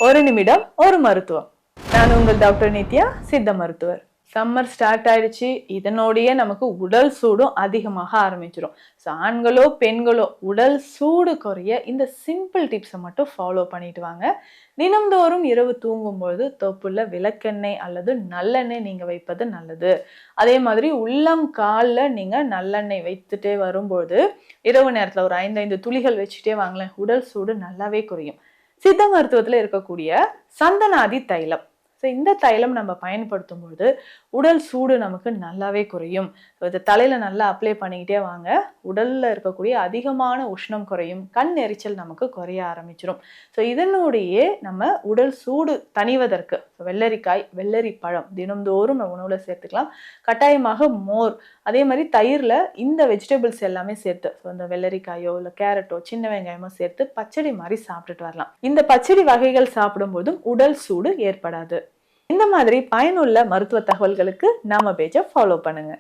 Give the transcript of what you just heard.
ஒரு நிமிடம் ஒரு மருத்துவம். நான் உங்கள் டாக்டர் நித்யா, சித்த மருத்துவர். சம்மர் ஸ்டார்ட் ஆயிடுச்சு. இதனோடயே நமக்கு உடல் சூடும் அதிகமாக ஆரம்பிச்சிடும். ஸோ ஆண்களோ பெண்களோ உடல் சூடு குறைய இந்த சிம்பிள் டிப்ஸை மட்டும் ஃபாலோ பண்ணிட்டு வாங்க. தினம்தோறும் இரவு தூங்கும்பொழுது தொப்புல விளக்கெண்ணெய் அல்லது நல்லெண்ணெய் நீங்க வைப்பது நல்லது. அதே மாதிரி உள்ளம் காலில் நீங்க நல்லெண்ணெய் வைத்துட்டே வரும்போது இரவு நேரத்துல ஒரு 5 துளிகள் வச்சுட்டே வாங்களேன், உடல் சூடு நல்லாவே குறையும். சித்த மருத்துவத்துல இருக்கக்கூடிய சந்தனாதி தைலம். ஸோ இந்த தைலம் நம்ம பயன்படுத்தும் பொழுது உடல் சூடு நமக்கு நல்லாவே குறையும். இதை தலையில நல்லா அப்ளை பண்ணிக்கிட்டே வாங்க. உடல்ல இருக்கக்கூடிய அதிகமான உஷ்ணம் குறையும், கண் எரிச்சல் நமக்கு குறைய ஆரம்பிச்சிடும். ஸோ இதனுடைய நம்ம உடல் சூடு தணிவதற்கு வெள்ளரிக்காய், வெள்ளரி பழம் தினம்தோறும் நம்ம உணவுல சேர்த்துக்கலாம். கட்டாயமாக மோர், அதே மாதிரி தயிர்ல இந்த வெஜிடபிள்ஸ் எல்லாமே சேர்த்து, ஸோ இந்த வெள்ளரிக்காயோ இல்லை கேரட்டோ சின்ன வெங்காயமோ சேர்த்து பச்சடி மாதிரி சாப்பிட்டுட்டு வரலாம். இந்த பச்சடி வகைகள் சாப்பிடும் போதும் உடல் சூடு ஏற்படாது. இந்த மாதிரி பயனுள்ள மருத்துவ தகவல்களுக்கு நம்ம பேஜை ஃபாலோ பண்ணுங்க.